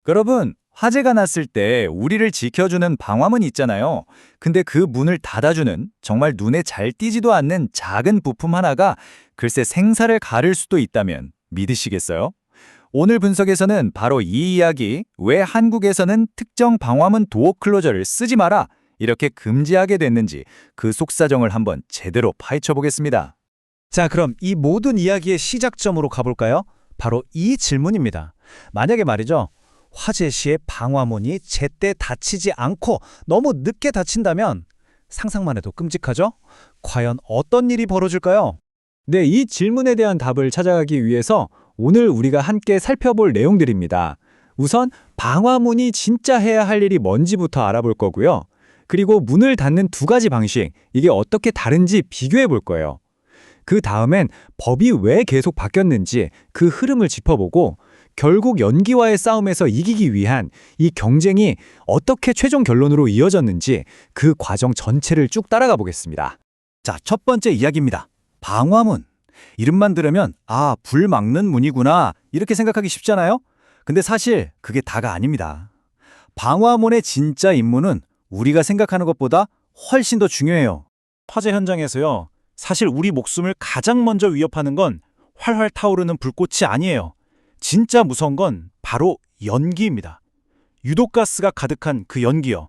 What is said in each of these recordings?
여러분, 화재가 났을 때 우리를 지켜주는 방화문 있잖아요. 근데 그 문을 닫아주는 정말 눈에 잘 띄지도 않는 작은 부품 하나가 글쎄 생사를 가를 수도 있다면 믿으시겠어요? 오늘 분석에서는 바로 이 이야기, 왜 한국에서는 특정 방화문 도어 클로저를 쓰지 마라 이렇게 금지하게 됐는지 그 속사정을 한번 제대로 파헤쳐 보겠습니다. 자, 그럼 이 모든 이야기의 시작점으로 가볼까요? 바로 이 질문입니다. 만약에 말이죠. 화재 시에 방화문이 제때 닫히지 않고 너무 늦게 닫힌다면 상상만 해도 끔찍하죠? 과연 어떤 일이 벌어질까요? 네, 이 질문에 대한 답을 찾아가기 위해서 오늘 우리가 함께 살펴볼 내용들입니다. 우선 방화문이 진짜 해야 할 일이 뭔지부터 알아볼 거고요. 그리고 문을 닫는 두 가지 방식, 이게 어떻게 다른지 비교해 볼 거예요. 그 다음엔 법이 왜 계속 바뀌었는지 그 흐름을 짚어보고 결국 연기와의 싸움에서 이기기 위한 이 경쟁이 어떻게 최종 결론으로 이어졌는지 그 과정 전체를 쭉 따라가 보겠습니다. 자, 첫 번째 이야기입니다. 방화문. 이름만 들으면 불 막는 문이구나 이렇게 생각하기 쉽잖아요? 근데 사실 그게 다가 아닙니다. 방화문의 진짜 임무는 우리가 생각하는 것보다 훨씬 더 중요해요. 화재 현장에서요. 사실 우리 목숨을 가장 먼저 위협하는 건 활활 타오르는 불꽃이 아니에요. 진짜 무서운 건 바로 연기입니다. 유독가스가 가득한 그 연기요.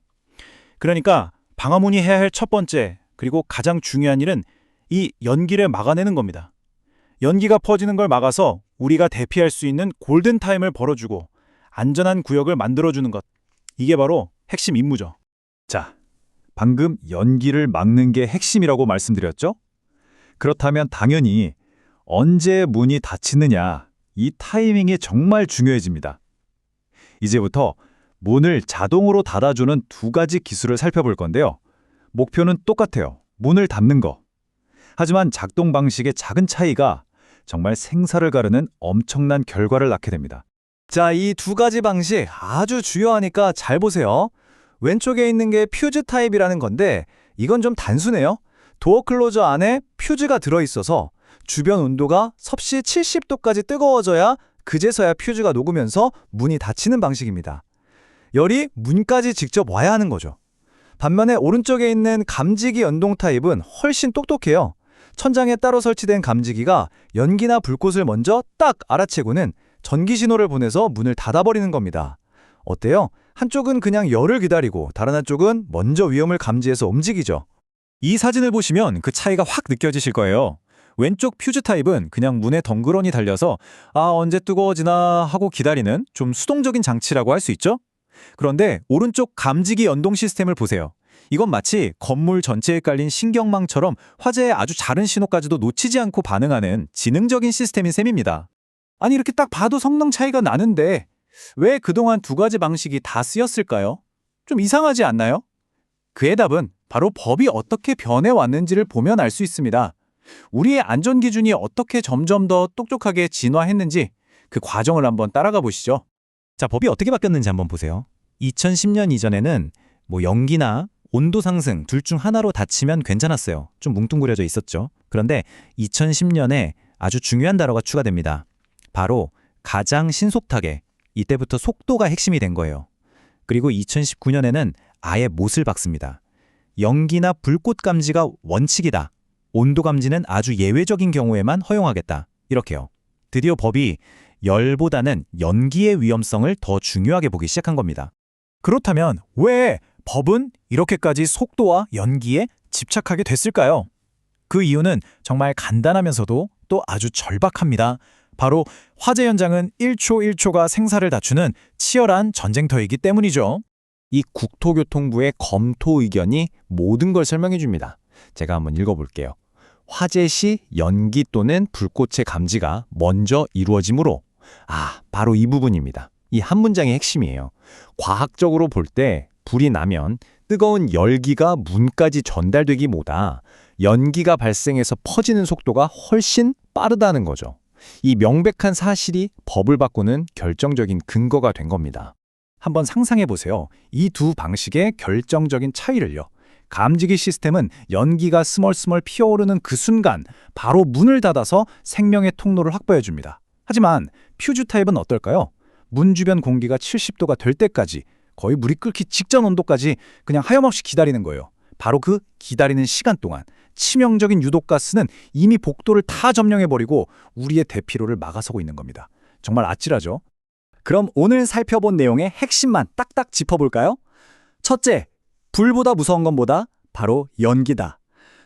그러니까 방화문이 해야 할 첫 번째, 그리고 가장 중요한 일은 이 연기를 막아내는 겁니다. 연기가 퍼지는 걸 막아서 우리가 대피할 수 있는 골든타임을 벌어주고 안전한 구역을 만들어주는 것. 이게 바로 핵심 임무죠. 자, 방금 연기를 막는 게 핵심이라고 말씀드렸죠? 그렇다면 당연히 언제 문이 닫히느냐, 이 타이밍이 정말 중요해집니다. 이제부터 문을 자동으로 닫아주는 두 가지 기술을 살펴볼 건데요. 목표는 똑같아요. 문을 닫는 거. 하지만 작동 방식의 작은 차이가 정말 생사를 가르는 엄청난 결과를 낳게 됩니다. 자, 이 두 가지 방식 아주 중요하니까 잘 보세요. 왼쪽에 있는 게 퓨즈 타입이라는 건데 이건 좀 단순해요. 도어 클로저 안에 퓨즈가 들어있어서 주변 온도가 섭씨 70도까지 뜨거워져야 그제서야 퓨즈가 녹으면서 문이 닫히는 방식입니다. 열이 문까지 직접 와야 하는 거죠. 반면에 오른쪽에 있는 감지기 연동 타입은 훨씬 똑똑해요. 천장에 따로 설치된 감지기가 연기나 불꽃을 먼저 딱 알아채고는 전기 신호를 보내서 문을 닫아버리는 겁니다. 어때요? 한쪽은 그냥 열을 기다리고 다른 한쪽은 먼저 위험을 감지해서 움직이죠. 이 사진을 보시면 그 차이가 확 느껴지실 거예요. 왼쪽 퓨즈 타입은 그냥 문에 덩그러니 달려서 언제 뜨거워지나 하고 기다리는 좀 수동적인 장치라고 할 수 있죠? 그런데 오른쪽 감지기 연동 시스템을 보세요. 이건 마치 건물 전체에 깔린 신경망처럼 화재의 아주 작은 신호까지도 놓치지 않고 반응하는 지능적인 시스템인 셈입니다. 아니, 이렇게 딱 봐도 성능 차이가 나는데 왜 그동안 두 가지 방식이 다 쓰였을까요? 좀 이상하지 않나요? 그의 답은 바로 법이 어떻게 변해왔는지를 보면 알 수 있습니다. 우리의 안전 기준이 어떻게 점점 더 똑똑하게 진화했는지 그 과정을 한번 따라가 보시죠. 자, 법이 어떻게 바뀌었는지 한번 보세요. 2010년 이전에는 연기나 온도 상승 둘 중 하나로 닫히면 괜찮았어요. 좀 뭉뚱그려져 있었죠. 그런데 2010년에 아주 중요한 단어가 추가됩니다. 바로 가장 신속하게, 이때부터 속도가 핵심이 된 거예요. 그리고 2019년에는 아예 못을 박습니다. 연기나 불꽃 감지가 원칙이다. 온도 감지는 아주 예외적인 경우에만 허용하겠다. 이렇게요. 드디어 법이 열보다는 연기의 위험성을 더 중요하게 보기 시작한 겁니다. 그렇다면 왜 법은 이렇게까지 속도와 연기에 집착하게 됐을까요? 그 이유는 정말 간단하면서도 또 아주 절박합니다. 바로 화재 현장은 1초 1초가 생사를 다투는 치열한 전쟁터이기 때문이죠. 이 국토교통부의 검토 의견이 모든 걸 설명해 줍니다. 제가 한번 읽어볼게요. 화재 시 연기 또는 불꽃의 감지가 먼저 이루어지므로 바로 이 부분입니다. 이 한 문장의 핵심이에요. 과학적으로 볼 때 불이 나면 뜨거운 열기가 문까지 전달되기보다 연기가 발생해서 퍼지는 속도가 훨씬 빠르다는 거죠. 이 명백한 사실이 법을 바꾸는 결정적인 근거가 된 겁니다. 한번 상상해 보세요. 이 두 방식의 결정적인 차이를요. 감지기 시스템은 연기가 스멀스멀 피어오르는 그 순간 바로 문을 닫아서 생명의 통로를 확보해 줍니다. 하지만 퓨즈 타입은 어떨까요? 문 주변 공기가 70도가 될 때까지, 거의 물이 끓기 직전 온도까지 그냥 하염없이 기다리는 거예요. 바로 그 기다리는 시간 동안 치명적인 유독가스는 이미 복도를 다 점령해버리고 우리의 대피로를 막아서고 있는 겁니다. 정말 아찔하죠? 그럼 오늘 살펴본 내용의 핵심만 딱딱 짚어볼까요? 첫째, 불보다 무서운 건 뭐다? 바로 연기다.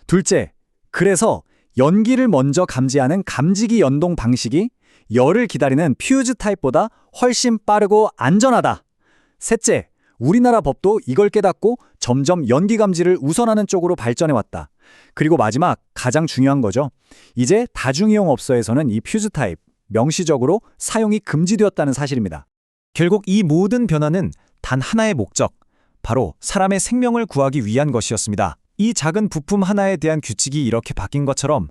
둘째, 그래서 연기를 먼저 감지하는 감지기 연동 방식이 열을 기다리는 퓨즈 타입보다 훨씬 빠르고 안전하다. 셋째, 우리나라 법도 이걸 깨닫고 점점 연기 감지를 우선하는 쪽으로 발전해왔다. 그리고 마지막, 가장 중요한 거죠. 이제 다중이용 업소에서는 이 퓨즈 타입, 명시적으로 사용이 금지되었다는 사실입니다. 결국 이 모든 변화는 단 하나의 목적, 바로 사람의 생명을 구하기 위한 것이었습니다. 이 작은 부품 하나에 대한 규칙이 이렇게 바뀐 것처럼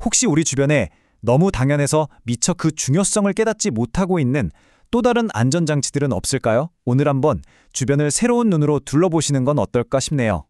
혹시 우리 주변에 너무 당연해서 미처 그 중요성을 깨닫지 못하고 있는 또 다른 안전장치들은 없을까요? 오늘 한번 주변을 새로운 눈으로 둘러보시는 건 어떨까 싶네요.